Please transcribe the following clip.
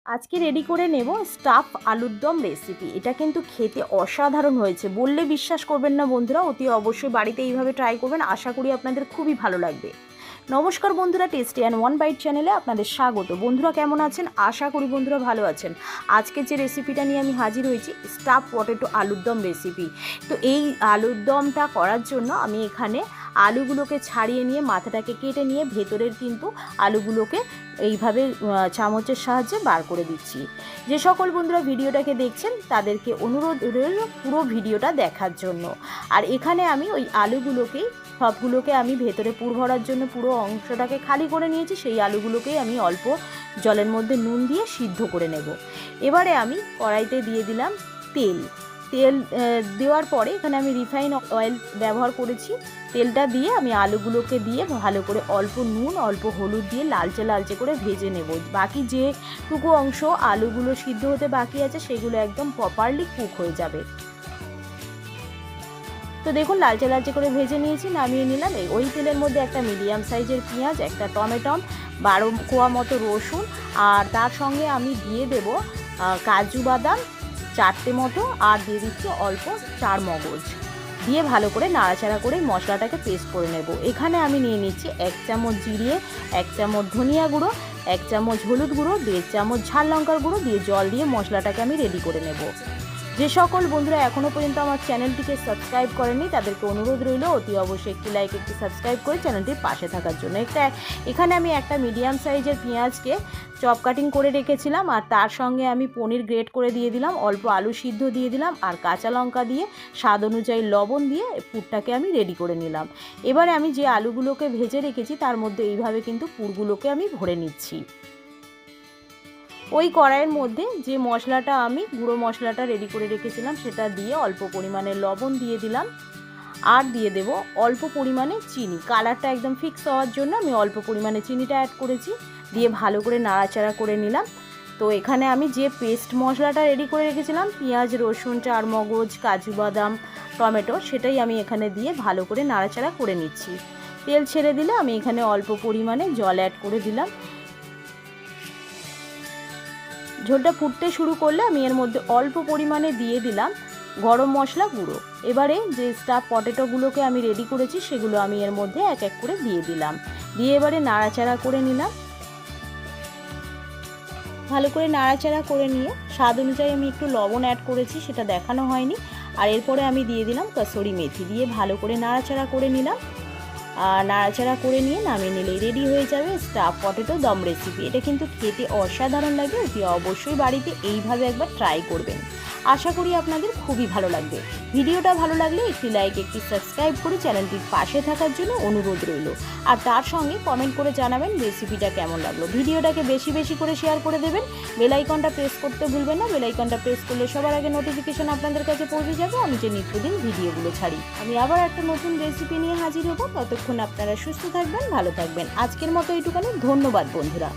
আজকে রেডি করে নেব স্টাফ আলুর দম রেসিপি। এটা কিন্তু খেতে অসাধারণ হয়েছে, বললে বিশ্বাস করবেন না বন্ধুরা। অতি অবশ্যই বাড়িতে এইভাবে ট্রাই করবেন, আশা করি আপনাদের খুবই ভালো লাগবে। নমস্কার বন্ধুরা, টেস্টি অ্যান্ড ওয়ান বাইট চ্যানেলে আপনাদের স্বাগত। বন্ধুরা কেমন আছেন? আশা করি বন্ধুরা ভালো আছেন। আজকে যে রেসিপিটা নিয়ে আমি হাজির হয়েছি, স্টাফ পটেটো আলুর দম রেসিপি। তো এই আলুর দমটা করার জন্য আমি এখানে আলুগুলোকে ছাড়িয়ে নিয়ে মাথাটাকে কেটে নিয়ে ভেতরের কিন্তু আলুগুলোকে এইভাবে চামচের সাহায্যে বার করে দিচ্ছি। যে সকল বন্ধুরা ভিডিওটাকে দেখছেন তাদেরকে অনুরোধ রইল পুরো ভিডিওটা দেখার জন্য। আর এখানে আমি ওই আলুগুলোকেই সবগুলোকে আমি ভেতরে পুর ভরার জন্য পুরো অংশটাকে খালি করে নিয়েছি। সেই আলুগুলোকেই আমি অল্প জলের মধ্যে নুন দিয়ে সিদ্ধ করে নেব। এবারে আমি কড়াইতে দিয়ে দিলাম তেল। দেওয়ার পরে এখানে আমি রিফাইন অয়েল ব্যবহার করেছি। তেলটা দিয়ে আমি আলুগুলোকে দিয়ে ভালো করে অল্প নুন অল্প হলুদ দিয়ে লালচে লালচে করে ভেজে নেব। বাকি যেটুকু অংশ আলুগুলো সিদ্ধ হতে বাকি আছে সেগুলো একদম প্রপারলি কুক হয়ে যাবে। তো দেখুন লালচে লালচে করে ভেজে নিয়েছি, নামিয়ে নিলাম। ওই তেলের মধ্যে একটা মিডিয়াম সাইজের পেঁয়াজ, একটা টমেটো, 12 কোয়া মতো রসুন, আর তার সঙ্গে আমি দিয়ে দেব কাজু বাদাম 4টে মতো, আর দিয়ে দিচ্ছি অল্প চারমগজ দিয়ে ভালো করে নাড়াচাড়া করে মশলাটাকে পেস্ট করে নেব। এখানে আমি নিয়ে নিচ্ছি 1 চামচ জিরে, 1 চামচ ধনিয়া গুঁড়ো, 1 চামচ হলুদ গুঁড়ো, 1.5 চামচ ঝাল লঙ্কার গুঁড়ো দিয়ে জল দিয়ে মশলাটাকে আমি রেডি করে নেব। যে সকল বন্ধুরা এখনও পর্যন্ত আমার চ্যানেলটিকে সাবস্ক্রাইব করেননি তাদেরকে অনুরোধ রইল অতি অবশ্যই একটি লাইক একটি সাবস্ক্রাইব করে চ্যানেলটির পাশে থাকার জন্য। এখানে আমি একটা মিডিয়াম সাইজের পেঁয়াজকে চপ কাটিং করে রেখেছিলাম, আর তার সঙ্গে আমি পনির গ্রেট করে দিয়ে দিলাম, অল্প আলু সিদ্ধ দিয়ে দিলাম, আর কাঁচা লঙ্কা দিয়ে স্বাদ অনুযায়ী লবণ দিয়ে পুরটাকে আমি রেডি করে নিলাম। এবারে আমি যে আলুগুলোকে ভেজে রেখেছি তার মধ্যে এইভাবে কিন্তু পুরগুলোকে আমি ভরে নিচ্ছি। ওই কড়াইয়ের মধ্যে যে মশলাটা আমি গুঁড়ো মশলাটা রেডি করে রেখেছিলাম সেটা দিয়ে অল্প পরিমাণে লবণ দিয়ে দিলাম, আর দিয়ে দেব অল্প পরিমাণে চিনি। কালারটা একদম ফিক্স হওয়ার জন্য আমি অল্প পরিমাণে চিনিটা অ্যাড করেছি, দিয়ে ভালো করে নাড়াচাড়া করে নিলাম। তো এখানে আমি যে পেস্ট মশলাটা রেডি করে রেখেছিলাম পেঁয়াজ রসুন চারমগজ কাজু বাদাম টমেটো, সেটাই আমি এখানে দিয়ে ভালো করে নাড়াচাড়া করে নিচ্ছি। তেল ছেড়ে দিলে আমি এখানে অল্প পরিমাণে জল অ্যাড করে দিলাম। ঝোলটা ফুটতে শুরু করলে আমি এর মধ্যে অল্প পরিমাণে দিয়ে দিলাম গরম মশলা গুঁড়ো। এবারে যে স্টাফ পটেটোগুলোকে আমি রেডি করেছি সেগুলো আমি এর মধ্যে এক এক করে দিয়ে দিলাম, দিয়ে এবারে নাড়াচাড়া করে নিলাম। ভালো করে নাড়াচাড়া করে নিয়ে স্বাদ অনুযায়ী আমি একটু লবণ অ্যাড করেছি, সেটা দেখানো হয়নি। আর এরপরে আমি দিয়ে দিলাম কসুরি মেথি, দিয়ে ভালো করে নাড়াচাড়া করে নিলাম। আর নাড়াচাড়া করে নিয়ে নামিয়ে নিলেই রেডি হয়ে যাবে স্টাফ পটেটো দম রেসিপি। এটা কিন্তু খেতে অসাধারণ লাগে, অতি অবশ্যই বাড়িতে এইভাবে একবার ট্রাই করবেন। আশা করি আপনাদের খুবই ভালো লাগবে। ভিডিওটা ভালো লাগলে একটি লাইক একটি সাবস্ক্রাইব করে চ্যানেলটির পাশে থাকার জন্য অনুরোধ রইল। আর তার সঙ্গে কমেন্ট করে জানাবেন রেসিপিটা কেমন লাগলো। ভিডিওটাকে বেশি বেশি করে শেয়ার করে দেবেন, বেল আইকনটা প্রেস করতে ভুলবেন না। বেল আইকনটা প্রেস করলে সবার আগে নোটিফিকেশন আপনাদের কাছে পৌঁছে যাবে আমি যে নিত্যদিন ভিডিওগুলো ছাড়ি। আমি আবার একটা নতুন রেসিপি নিয়ে হাজির হব, ততক্ষণ আপনারা সুস্থ থাকবেন ভালো থাকবেন। আজকের মতো এইটুখানি, ধন্যবাদ বন্ধুরা।